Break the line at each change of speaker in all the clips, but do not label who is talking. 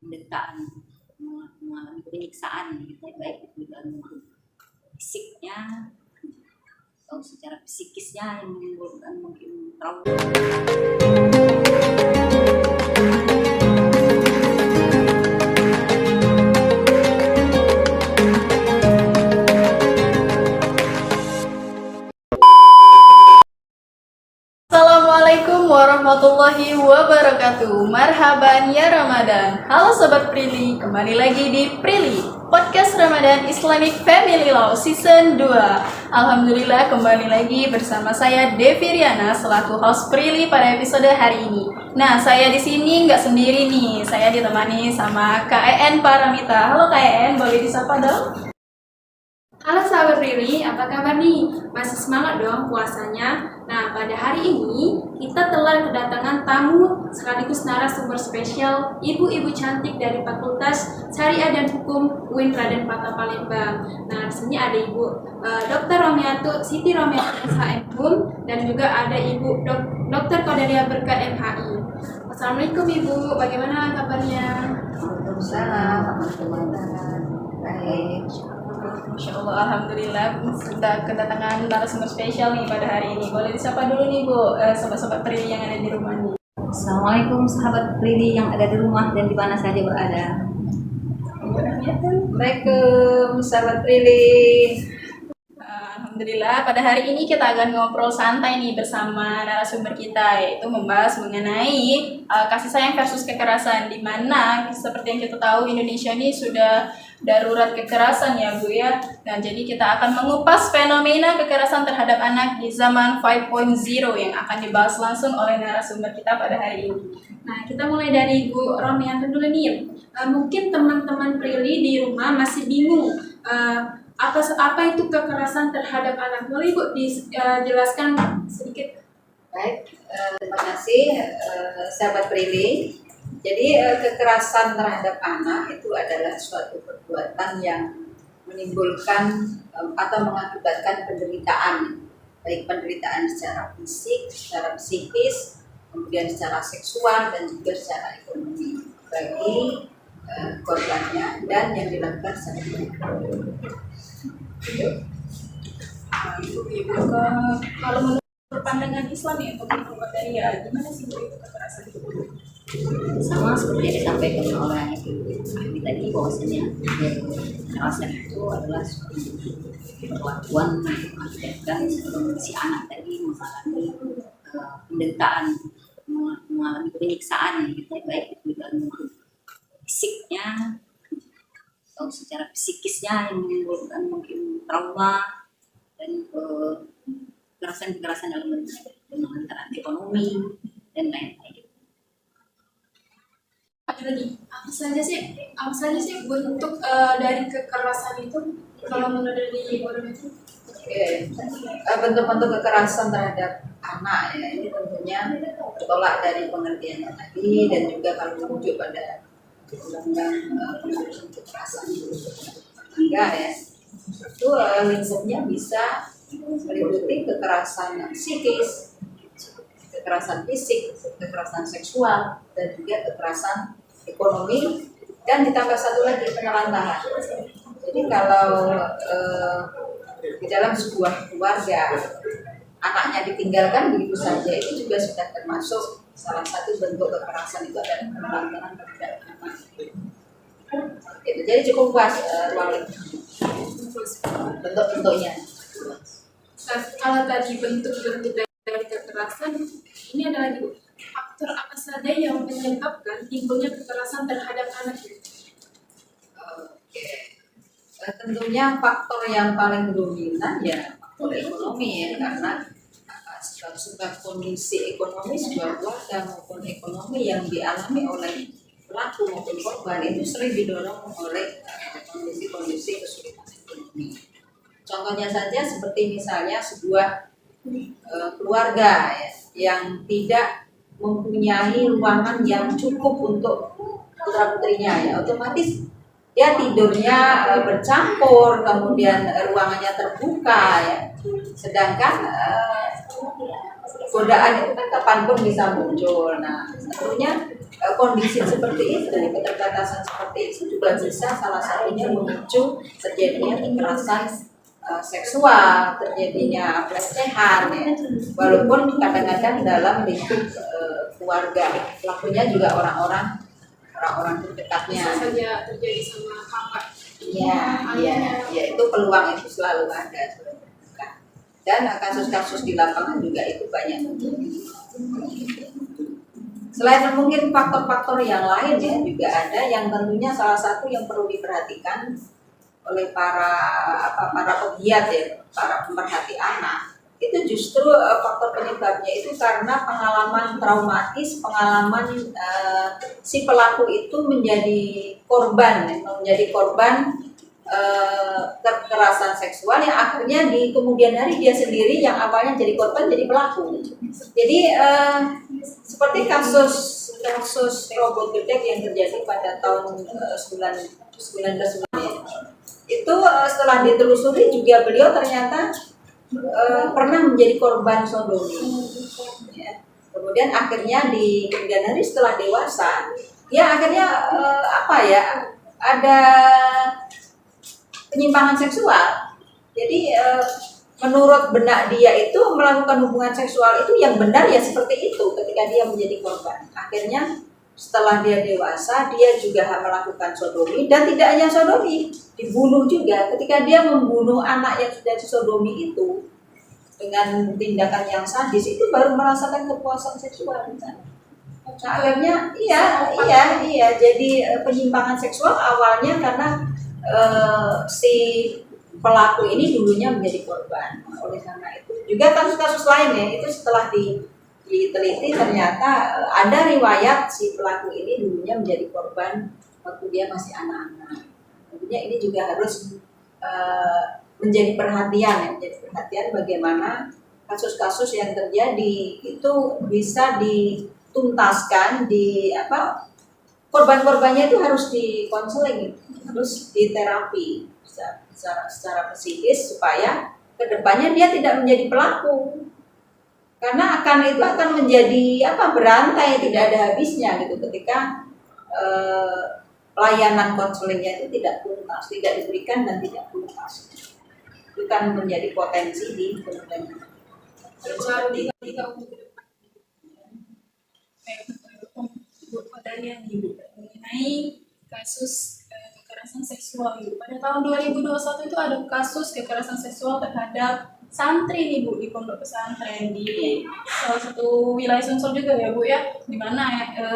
penderitaan, mengalami penyiksaan gitu, baik itu dalam fisiknya atau secara psikisnya yang menimbulkan mungkin trauma.
Assalamualaikum warahmatullahi wabarakatuh. Marhaban ya Ramadan. Halo Sobat Prilly, kembali lagi di Prilly Podcast Ramadan Islamic Family Law Season 2. Alhamdulillah kembali lagi bersama saya Devi Riana selaku host Prilly pada episode hari ini. Nah, saya di sini nggak sendiri nih. Saya ditemani sama KEN Paramita. Halo KEN, boleh disapa dong?
Halo sahabat Riri, apa kabar nih? Masih semangat dong puasanya? Nah, pada hari ini kita telah kedatangan tamu sekaligus narasumber spesial ibu-ibu cantik dari Fakultas Syariah dan Hukum UIN Raden Patah Palembang. Nah, di sini ada Ibu Dr. Romiatul Siti Romiatul SHM dan juga ada Ibu Dr. Qadariyah Berkat MHI. Assalamualaikum Ibu, bagaimana kabarnya?
Waalaikumsalam teman-teman. Baik.
Masya Allah, Alhamdulillah sudah kedatangan narasumber spesial nih pada hari ini. Boleh disapa dulu nih Bu, sobat-sobat Prilly yang ada di rumah nih.
Assalamualaikum sahabat Prilly yang ada di rumah dan di mana saja berada.
Assalamualaikum sahabat Prilly. Alhamdulillah pada hari ini kita akan ngobrol santai nih bersama narasumber kita, yaitu membahas mengenai kasih sayang versus kekerasan, di mana seperti yang kita tahu Indonesia ini sudah darurat kekerasan ya Bu ya. Nah, jadi kita akan mengupas fenomena kekerasan terhadap anak di zaman 5.0 yang akan dibahas langsung oleh narasumber kita pada hari ini.
Nah, kita mulai dari Bu Romianto dulu nih. Mungkin teman-teman Prilly di rumah masih bingung apa itu kekerasan terhadap anak. Boleh Ibu dijelaskan sedikit?
Baik, terima kasih sahabat Prilly. Jadi kekerasan terhadap anak itu adalah suatu perbuatan yang menimbulkan atau mengakibatkan penderitaan, baik penderitaan secara fisik, secara psikis, kemudian secara seksual dan juga secara ekonomi bagi korbannya dan yang dilakukan secara
Ibu, kalau menurut pandangan Islam ya untuk Qadariyah, gimana sih Bu itu kekerasan itu?
Sama seperti yang disampaikan oleh Ibu tadi, bahwasanya kekerasan itu adalah suatu perlakuan untuk mengakibatkan si anak tadi mengalami penderitaan, mengalami penyiksaan gitu, baik itu dalam fisiknya atau secara psikisnya yang menimbulkan mungkin trauma dan kekerasan dalam bentuk ekonomi dan lain-lain.
Ada lagi, apa saja sih bentuk dari kekerasan itu kalau menurut dari orang itu?
bentuk-bentuk kekerasan terhadap anak ya, ini tentunya bertolak dari pengertian tadi dan juga kalau merujuk pada undang-undang penghapusan kekerasan enggak ya, itu lingkupnya bisa meliputi kekerasan psikis, kekerasan fisik, kekerasan seksual, dan juga kekerasan ekonomi, dan ditambah satu lagi penelantaran. Jadi kalau di dalam sebuah keluarga anaknya ditinggalkan begitu saja, itu juga sudah termasuk salah satu bentuk kekerasan, itu adalah penelantaran terhadap anak. Gitu. Jadi cukup luas ruang bentuk-bentuknya.
Nah, kalau tadi bentuk-bentuk dari kekerasan, ini ada lagi Bu, faktor apa saja yang menyebabkan timbulnya kekerasan terhadap anak itu?
Oke. Tentunya faktor yang paling dominan ya faktor ekonomi ya, karena sebab kondisi ekonomi sebuah keluarga maupun ekonomi yang dialami oleh pelaku maupun korban itu sering didorong oleh kondisi-kondisi kesulitan ekonomi. Contohnya saja seperti misalnya sebuah keluarga ya, yang tidak mempunyai ruangan yang cukup untuk putra-putrinya ya, otomatis dia tidurnya bercampur, kemudian ruangannya terbuka ya. Sedangkan godaan itu kan kapanpun bisa muncul. Nah, tentunya kondisi seperti itu, keterbatasan seperti itu juga bisa salah satunya memicu terjadinya kekerasan seksual, terjadinya pelecehan ya. Walaupun kadang-kadang dalam lingkup keluarga, pelakunya juga orang-orang terdekatnya.
Bisa saja terjadi sama kakak.
Ya, itu peluang itu selalu ada. Dan kasus-kasus di lapangan juga itu banyak. Selain mungkin faktor-faktor yang lain ya, juga ada yang tentunya salah satu yang perlu diperhatikan oleh para pegiat ya, para pemerhati anak. Itu justru faktor penyebabnya itu karena pengalaman traumatis, pengalaman si pelaku itu menjadi korban kekerasan seksual yang akhirnya di kemudian hari dia sendiri yang awalnya jadi korban jadi pelaku. Jadi seperti kasus robot gedek yang terjadi pada tahun 1990 itu setelah ditelusuri juga beliau ternyata pernah menjadi korban sodomi. Ya. Kemudian akhirnya di kemudian hari setelah dewasa dia akhirnya ada penyimpangan seksual. Jadi menurut benak dia itu melakukan hubungan seksual itu yang benar ya seperti itu ketika dia menjadi korban. Akhirnya setelah dia dewasa dia juga melakukan sodomi dan tidak hanya sodomi, dibunuh juga. Ketika dia membunuh anak yang sudah disodomi itu dengan tindakan yang sadis itu baru merasakan kepuasan seksual. Nah, akhirnya iya jadi penyimpangan seksual awalnya karena si pelaku ini dulunya menjadi korban. Oleh karena itu juga kasus-kasus lain ya itu setelah diteliti ternyata ada riwayat si pelaku ini dulunya menjadi korban waktu dia masih anak-anak. Tentunya ini juga harus menjadi perhatian bagaimana kasus-kasus yang terjadi itu bisa dituntaskan korban-korbannya itu harus dikonseling, harus diterapi secara psikis supaya kedepannya dia tidak menjadi pelaku. Karena itu akan menjadi berantai tidak ada habisnya gitu ketika pelayanan konselingnya itu tidak tuntas, tidak diberikan dan tidak tuntas. Itu kan menjadi potensi di kemudian hari.
Pertanyaan Ibu mengenai kasus kekerasan seksual Ibu. Pada tahun 2021 itu ada kasus kekerasan seksual terhadap santri nih Bu di pondok pesantren di salah satu wilayah Sumsel juga ya Bu ya, di mana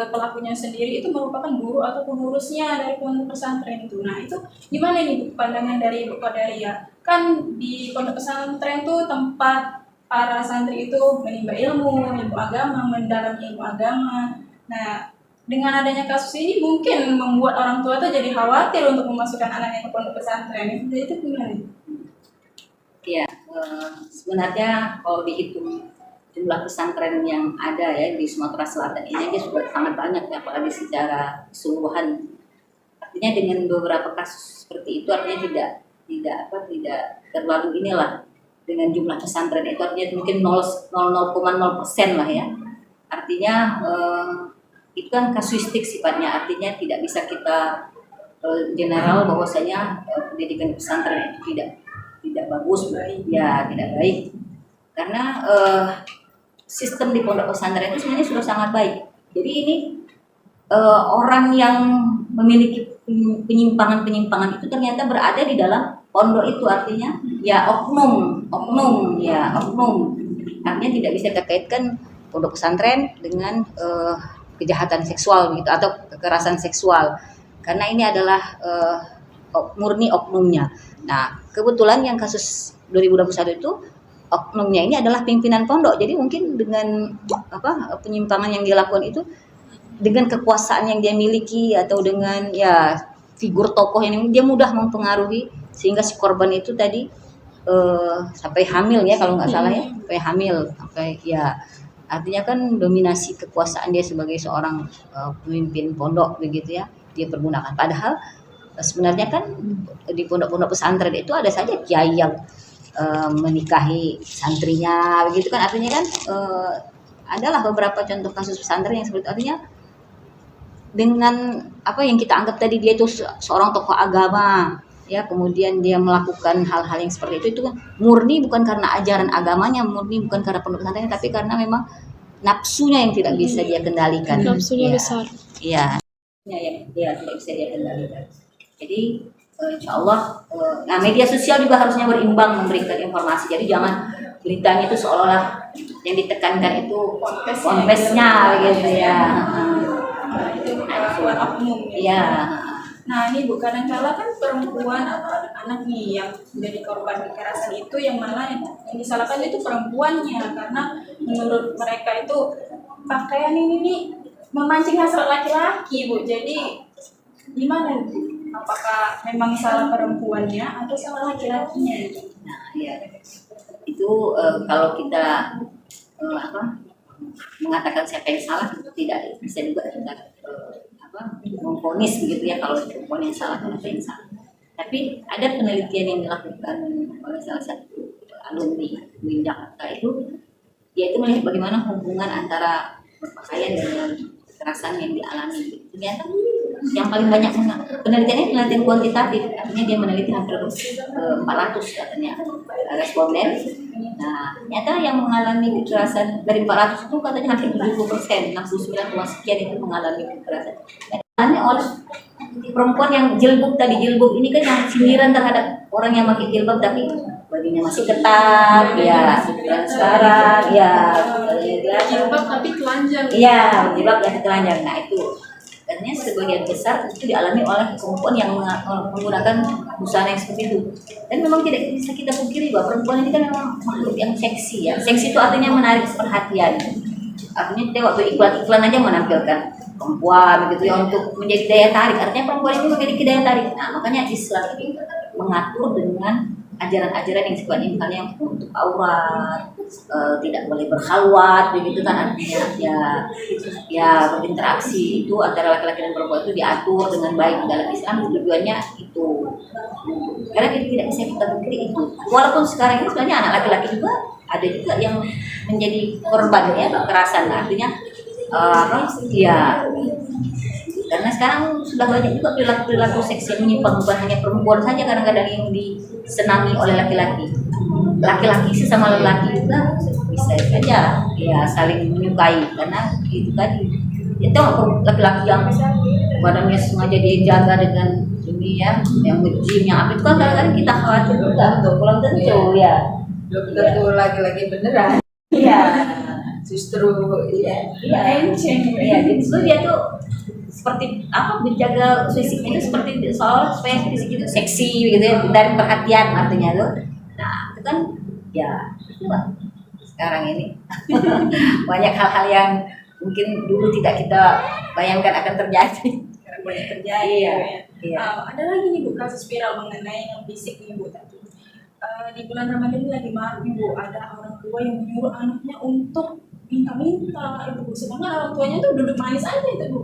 pelakunya sendiri itu merupakan guru atau pengurusnya dari pondok pesantren itu. Nah itu gimana nih Bu pandangan dari Ibu Qadariyah? Kan di pondok pesantren itu tempat para santri itu menimba ilmu agama, mendalami ilmu agama. Nah dengan adanya kasus ini mungkin membuat orang tua tuh jadi khawatir untuk memasukkan anaknya ke pondok pesantren. Itu gimana?
Ya, sebenarnya kalau dihitung jumlah pesantren yang ada ya di Sumatera Selatan ini aja sudah sangat banyak ya, apalagi secara keseluruhan. Artinya dengan beberapa kasus seperti itu artinya tidak terlalu inilah dengan jumlah pesantren itu artinya mungkin 0,0% lah ya. Artinya itu kan kasuistik sifatnya, artinya tidak bisa kita general bahwasanya pendidikan pesantren itu tidak bagus, tidak baik. Karena sistem di pondok pesantren itu sebenarnya sudah sangat baik. Jadi ini orang yang memiliki penyimpangan itu ternyata berada di dalam pondok itu, artinya ya oknum. Artinya tidak bisa dikaitkan pondok pesantren dengan kejahatan seksual gitu atau kekerasan seksual. Karena ini adalah murni oknumnya. Nah, kebetulan yang kasus 2021 itu oknumnya ini adalah pimpinan pondok. Jadi mungkin dengan penyimpangan yang dilakukan itu dengan kekuasaan yang dia miliki atau dengan ya figur tokoh yang dia mudah mempengaruhi sehingga si korban itu tadi sampai hamil ya kalau nggak salah ya, sampai ya artinya kan dominasi kekuasaan dia sebagai seorang pemimpin pondok begitu ya, dia pergunakan. Padahal sebenarnya kan di pondok-pondok pesantren itu ada saja kiai yang menikahi santrinya begitu kan, artinya kan adalah beberapa contoh kasus pesantren yang seperti artinya dengan apa yang kita anggap tadi dia itu seorang tokoh agama, ya, kemudian dia melakukan hal-hal yang seperti itu kan murni bukan karena ajaran agamanya, murni bukan karena pondok pesantrennya, tapi karena memang nafsunya yang tidak bisa dia kendalikan.
Nafsunya
Ya,
besar.
iya, yang dia tidak bisa dia kendalikan. Jadi insya Allah, nah media sosial juga harusnya berimbang memberikan informasi. Jadi jangan beritanya itu seolah-olah yang ditekankan itu konfesnya gitu ya.
Buat oknum ya.
Iya.
Nah ini Bu, kadang-kala kan perempuan atau anak-anak nih yang menjadi korban kekerasan itu yang mana yang disalahkan itu perempuannya, karena menurut mereka itu pakaian ini nih memancing hasrat laki-laki Bu. Jadi gimana Bu? Apakah memang salah perempuannya atau salah laki-lakinya?
Nah, ya. Itu kalau kita mengatakan siapa yang salah itu tidak bisa juga kita memvonis begitu ya kalau perempuan yang salah atau yang salah. Tapi ada penelitian yang dilakukan oleh salah satu alumni UIN Jakarta dia itu melihat bagaimana hubungan antara berpakaian dengan kekerasan yang dialami. Ternyata yang paling banyak penelitiannya penelitian kuantitatif, artinya dia meneliti hampir 400 katanya responden. Nah, ternyata yang mengalami kekerasan dari 400 itu katanya hampir 70%, 69, sekian itu mengalami kekerasan. Hanya oleh perempuan yang jilbab tadi, jilbab ini kan yang sindiran terhadap orang yang pakai jilbab tapi bajunya masih ketat, ya, transparan, ya,
Jilbab tapi telanjang.
iya, jilbab dan telanjang. Nah itu katanya sebagian besar itu dialami oleh perempuan yang menggunakan busana yang seperti itu. Dan memang tidak bisa kita pungkiri bahwa perempuan ini kan memang makhluk yang seksi ya. Seksi itu artinya menarik perhatian. Artinya kita waktu iklan aja menampilkan perempuan gitu ya untuk menjadi daya tarik. Artinya perempuan itu memiliki daya tarik. Nah makanya Islam ini mengatur dengan ajaran-ajaran yang sifatnya misalnya untuk aurat, tidak boleh berkhalwat, begitu kan, artinya ya berinteraksi itu antara laki-laki dan perempuan itu diatur dengan baik dalam Islam. Tujuannya itu karena tidak bisa kita pungkiri itu, walaupun sekarang ini sebenarnya anak laki-laki juga ada juga yang menjadi korban ya kekerasan, artinya ya karena sekarang sudah banyak juga perilaku seks yang menyimpang, bukan hanya perempuan saja kadang-kadang yang disenangi oleh laki-laki. Laki-laki sesama lelaki juga bisa saja ya saling menyukai karena itu tadi. Itu laki-laki yang badannya sengaja dia jaga dengan ini ya, yang nge-gym, yang apa itu kan kadang-kadang kita khawatir juga tuh, belum tentu ya.
Belum tentu laki-laki beneran.
Iya.
Justru iya.
Iya, justru dia tuh seperti apa menjaga fisiknya itu seperti soal supaya fisik itu seksi gitu ya, dari perhatian artinya tuh. Nah itu kan ya itulah sekarang ini banyak hal-hal yang mungkin dulu tidak kita bayangkan akan terjadi.
Sekarang banyak terjadi.
Iya.
Ya.
Iya.
Ada lagi nih Bu kasus viral mengenai yang fisik nih Bu tadi. Di bulan Ramadan ini lagi marak nih Bu, ada orang tua yang menyuruh anaknya untuk minta-minta itu Bu, sedangkan orang tuanya tuh duduk manis aja itu Bu.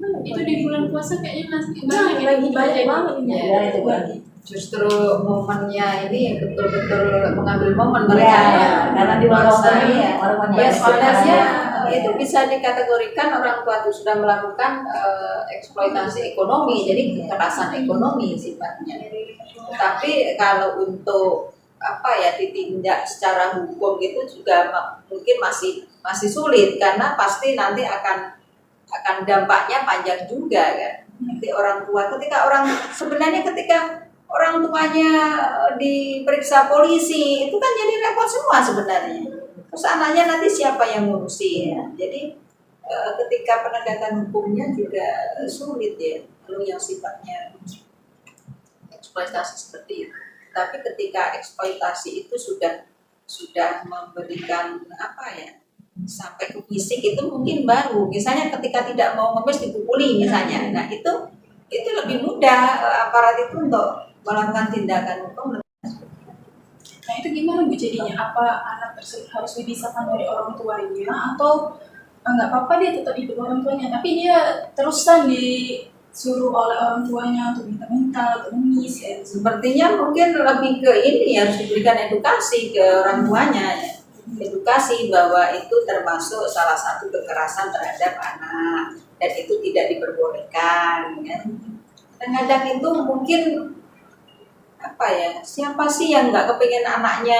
Nah,
Itu di bulan puasa kayaknya masih
nah,
banyak
lagi banyak banget ini.
Ya,
itu kan.
Justru momennya ini betul-betul mengambil momen mereka
Iya,
ya.
karena di luar
Merasa,
waktu
iya.
orang banyak
Ya,
yang
sebenarnya
sekarang.
itu bisa dikategorikan orang tua itu sudah melakukan eksploitasi ekonomi, jadi kekerasan ekonomi sifatnya. Tapi kalau untuk apa ya ditindak secara hukum itu juga mungkin masih sulit karena pasti nanti akan dampaknya panjang juga kan. Nanti orang tua ketika orang tuanya diperiksa polisi itu kan jadi repot semua sebenarnya. Terus anaknya nanti siapa yang ngurusi ya. Jadi ketika penegakan hukumnya juga sulit ya. Lalu yang sifatnya eksploitasi seperti itu. Tapi ketika eksploitasi itu sudah memberikan apa ya sampai ke fisik itu mungkin baru. Misalnya ketika tidak mau ngemis dipukuli misalnya. Nah itu lebih mudah aparat itu untuk melakukan tindakan hukum.
Nah itu gimana Bu jadinya? Apa anak tersebut harus dipisahkan dari orang tuanya atau nggak apa-apa dia tetap ikut orang tuanya, tapi dia terusan disuruh oleh orang tuanya untuk minta-minta, untuk nangis ya?
Sepertinya mungkin lebih ke ini harus diberikan edukasi ke orang tuanya ya. Edukasi bahwa itu termasuk salah satu kekerasan terhadap anak dan itu tidak diperbolehkan kan. Kadang-kadang itu mungkin apa ya, siapa sih yang nggak kepingin anaknya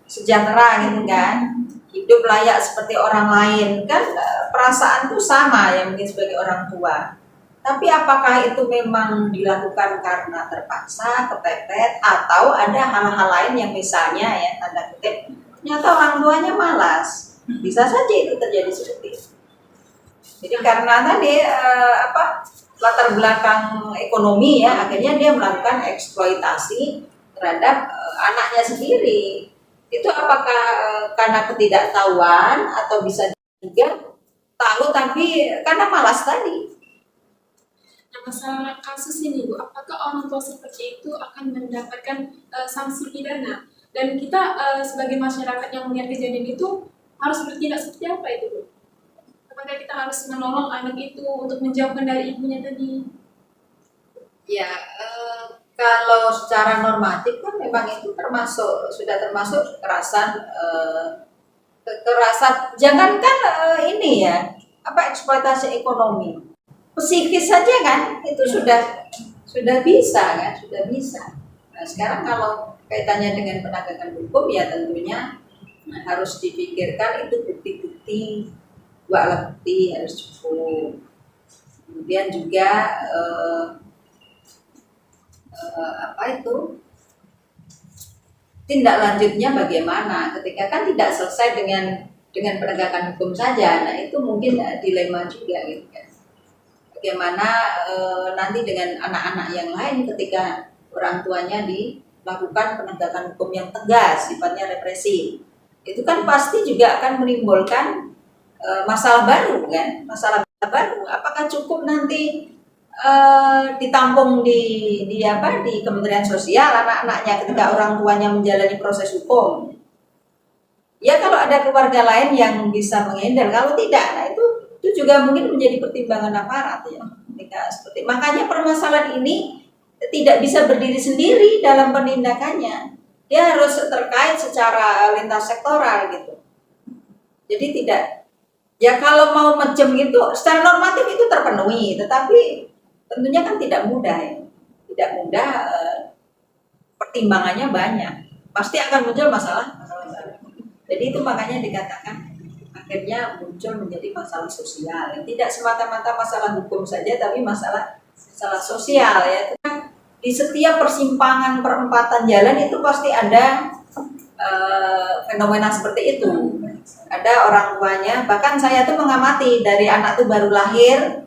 sejahtera gitu kan, hidup layak seperti orang lain kan. Perasaan tuh sama ya mungkin sebagai orang tua, tapi apakah itu memang dilakukan karena terpaksa, kepepet, atau ada hal-hal lain yang misalnya ya tanda kutip ternyata orang tuanya malas, bisa saja itu terjadi seperti itu. Jadi karena tadi latar belakang ekonomi ya, akhirnya dia melakukan eksploitasi terhadap anaknya sendiri. Itu apakah karena ketidaktahuan atau bisa juga tahu tapi karena malas tadi.
Nah, masalah kasus ini Bu, apakah orang tua seperti itu akan mendapatkan sanksi pidana? Dan kita sebagai masyarakat yang melihat kejadian itu harus bertindak seperti apa itu Bu? Apakah kita harus menolong anak itu untuk menjauhkan dari ibunya tadi?
Ya, kalau secara normatif kan memang itu sudah termasuk kekerasan, jangankan ini ya, eksploitasi ekonomi, psikis saja kan itu sudah bisa kan, sudah bisa. Nah, sekarang kalau kaitannya dengan penegakan hukum ya tentunya harus dipikirkan itu bukti-bukti, dua alat bukti harus cukup. Kemudian juga tindak lanjutnya bagaimana ketika kan tidak selesai dengan penegakan hukum saja. Nah itu mungkin dilema juga gitu kan. Bagaimana nanti dengan anak-anak yang lain ketika orang tuanya dilakukan penegakan hukum yang tegas, sifatnya represif. Itu kan pasti juga akan menimbulkan masalah baru kan, masalah baru. Apakah cukup nanti ditampung di Kementerian Sosial anak-anaknya ketika orang tuanya menjalani proses hukum? Ya kalau ada keluarga lain yang bisa mengendal, kalau tidak, nah itu juga mungkin menjadi pertimbangan aparat ya. Makanya permasalahan ini tidak bisa berdiri sendiri dalam penindakannya. Dia harus terkait secara lintas sektoral gitu. Jadi tidak, ya kalau mau macam gitu secara normatif itu terpenuhi, tetapi tentunya kan tidak mudah ya. Tidak mudah, pertimbangannya banyak. Pasti akan muncul masalah baru. Jadi itu makanya dikatakan akhirnya muncul menjadi masalah sosial. Tidak semata-mata masalah hukum saja, tapi masalah sosial ya. Di setiap persimpangan perempatan jalan itu pasti ada fenomena seperti itu. Ada orang tuanya, bahkan saya tuh mengamati dari anak tuh baru lahir.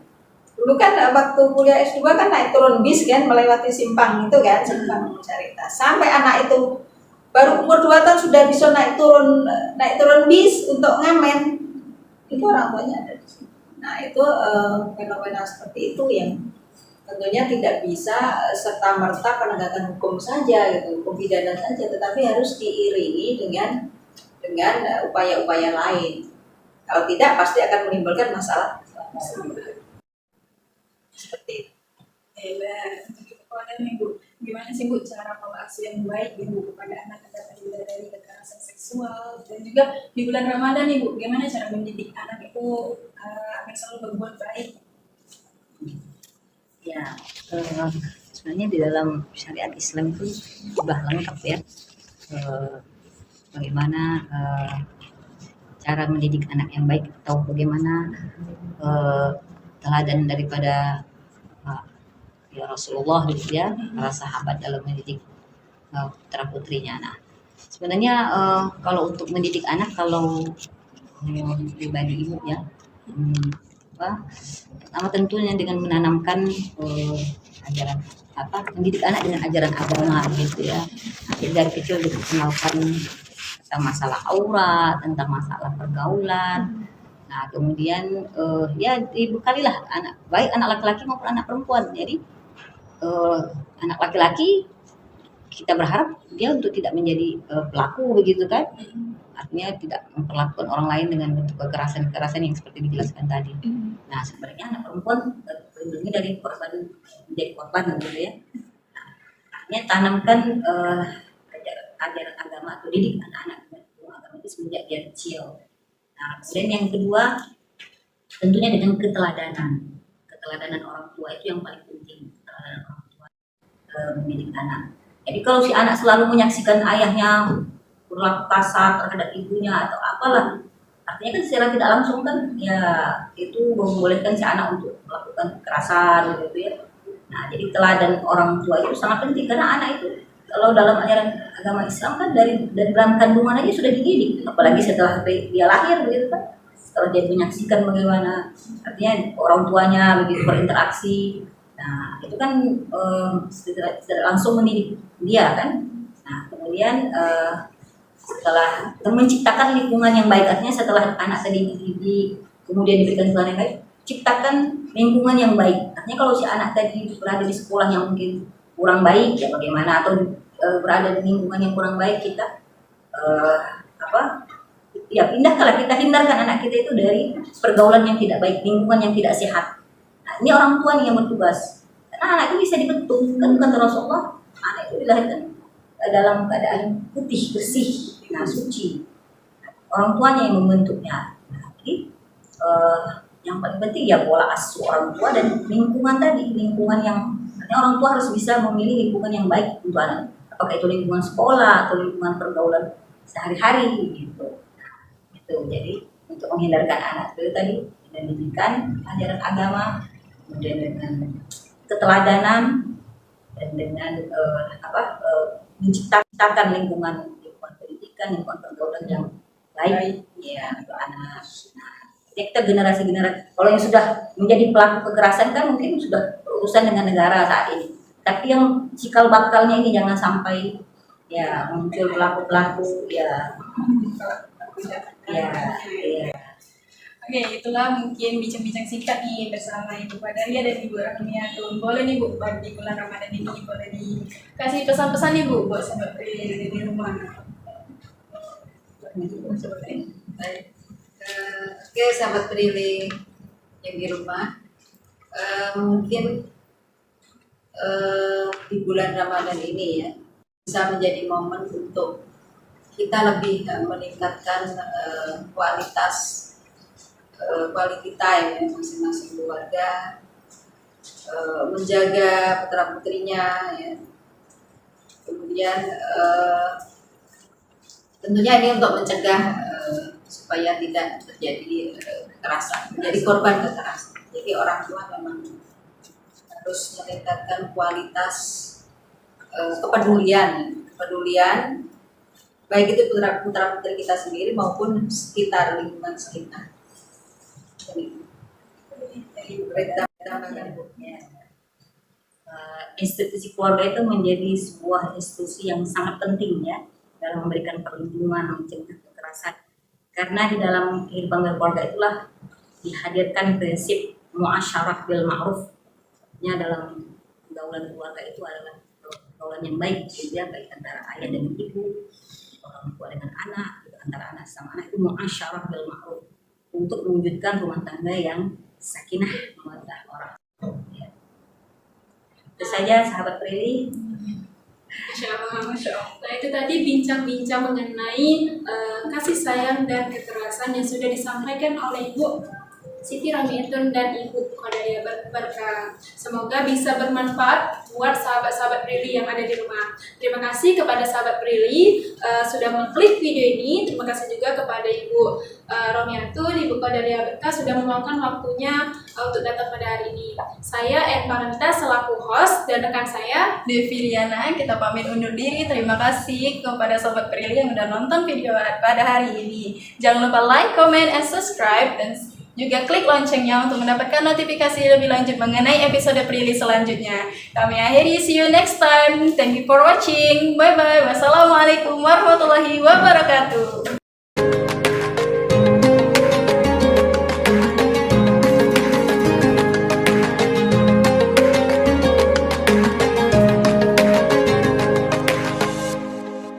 Dulu kan waktu kuliah S2 kan naik turun bis kan, melewati simpang itu kan, simpang Carita. Sampai anak itu baru umur 2 tahun sudah bisa naik turun bis untuk ngamen. Itu orang tuanya ada di sini. Nah, itu fenomena seperti itu yang tentunya tidak bisa serta-merta penegakan hukum saja gitu, hukum pidana saja, tetapi harus diiringi dengan upaya-upaya lain. Kalau tidak pasti akan menimbulkan masalah. Seperti itu.
Untuk Ibu, gimana sih Bu cara pola asuh yang baik Ibu kepada anak agar terhindar dari kekerasan seksual, dan juga di bulan Ramadan Ibu, gimana cara mendidik anak itu agar selalu berbuat baik?
Ya, sebenarnya di dalam syariat Islam itu sudah lengkap ya, bagaimana cara mendidik anak yang baik, atau bagaimana teladan daripada ya Rasulullah gitu ya, para sahabat dalam mendidik putra putrinya. Nah, sebenarnya kalau untuk mendidik anak, kalau pribadi ibu ya, pertama tentunya dengan menanamkan ajaran mendidik anak dengan ajaran agama gitu ya. Dari kecil dikenalkan tentang masalah aurat, tentang masalah pergaulan. Nah, kemudian ya dibekalilah anak, baik anak laki-laki maupun anak perempuan. Jadi anak laki-laki kita berharap dia untuk tidak menjadi pelaku begitu kan, artinya tidak memperlakukan orang lain dengan bentuk kekerasan yang seperti dijelaskan tadi. Nah, sebenarnya anak perempuan terlindungi dari korban, menjadi korban gitu ya. Nah, artinya tanamkan ajaran agama atau didik anak-anak dengan agama itu semenjak dia kecil. Nah, kemudian yang kedua, tentunya dengan keteladanan orang tua itu yang paling penting, keteladanan orang tua mendidik anak. Jadi kalau si anak selalu menyaksikan ayahnya berlaku kasar terhadap ibunya atau apalah, artinya kan secara tidak langsung kan ya itu membolehkan si anak untuk melakukan kekerasan gitu ya. Nah, jadi teladan orang tua itu sangat penting karena anak itu kalau dalam ajaran agama Islam kan dari dalam kandungan aja sudah dididik, apalagi setelah dia lahir begitu kan. Setelah dia menyaksikan bagaimana artinya orang tuanya begitu berinteraksi, nah itu kan tidak langsung mendidik dia kan. Nah kemudian setelah menciptakan lingkungan yang baik, artinya setelah anak tadi dididik kemudian diberikan teladan yang baik, ciptakan lingkungan yang baik. Artinya kalau si anak tadi berada di sekolah yang mungkin kurang baik ya bagaimana, atau berada di lingkungan yang kurang baik, kita ya pindahkanlah, kita hindarkan anak kita itu dari pergaulan yang tidak baik, lingkungan yang tidak sehat. Nah ini orang tua nih yang bertugas, karena anak itu bisa dibentuk kan, bukan Rasulullah anak itu dilahirkan dalam keadaan putih bersih, nah suci, orang tuanya yang membentuknya. Nah, jadi yang paling penting ya pola asuh orang tua dan lingkungan tadi, lingkungan yang artinya orang tua harus bisa memilih lingkungan yang baik untuk anak, apakah itu lingkungan sekolah atau lingkungan pergaulan sehari-hari gitu. Itu jadi untuk menghindarkan anak itu tadi dengan didikan ajaran agama, kemudian dengan keteladanan dan dengan menciptakan lingkungan pendidikan, lingkungan pergaulan yang baik ya untuk anak. Nah, kita generasi kalau yang sudah menjadi pelaku kekerasan kan mungkin sudah urusan dengan negara saat ini. Tapi yang cikal bakalnya ini jangan sampai ya muncul pelaku-pelaku ya.
Oke, itulah mungkin bincang-bincang singkat nih bersama Ibu Qadaria dan Ibu Rahmiatun. Boleh nih Bu, di bulan Ramadan ini boleh dikasih pesan-pesan nih Bu buat sahabat Prilly di rumah.
Oke, sahabat Prilly yang di rumah, mungkin di bulan Ramadan ini ya bisa menjadi momen untuk kita lebih meningkatkan quality time ya, masing-masing keluarga, menjaga putra-putrinya ya. Kemudian tentunya ini untuk mencegah supaya tidak terjadi kekerasan, menjadi korban kekerasan. Jadi orang tua memang harus meningkatkan kualitas kepedulian baik itu putra-putri kita sendiri maupun sekitar, lingkungan sekitar.
Institusi keluarga itu menjadi sebuah institusi yang sangat penting ya dalam memberikan perlindungan, mencegah kekerasan. Karena di dalam kehidupan berkeluarga itulah dihadirkan prinsip muasyarah bil ma'ruf. Nya dalam pergaulan keluarga itu adalah pergaulan yang baik, gitu ya, baik antara ayah dan ibu, orang tua dengan anak, antara anak sama anak, itu muasyarah bil ma'ruf untuk mewujudkan rumah tangga yang sakinah mawaddah warahmah. Ya. Itu saja sahabat Prilly.
Masya Allah. Nah itu tadi bincang-bincang mengenai kasih sayang dan kekerasan yang sudah disampaikan oleh Ibu Siti Rahmiatun dan Ibu Qadaria Berkah. Semoga bisa bermanfaat buat sahabat-sahabat Prilly yang ada di rumah. Terima kasih kepada sahabat Prilly sudah mengklik video ini. Terima kasih juga kepada Ibu Rahmiatun, Ibu Qadaria Berkah sudah meluangkan waktunya untuk datang pada hari ini. Saya En Paranita selaku host dan rekan saya
Devi Riana, kita pamit undur diri. Terima kasih kepada sahabat Prilly yang udah nonton video pada hari ini. Jangan lupa like, comment, and subscribe, dan juga klik loncengnya untuk mendapatkan notifikasi lebih lanjut mengenai episode Prilly selanjutnya. Kami akhiri, see you next time. Thank you for watching. Bye bye. Wassalamualaikum warahmatullahi wabarakatuh.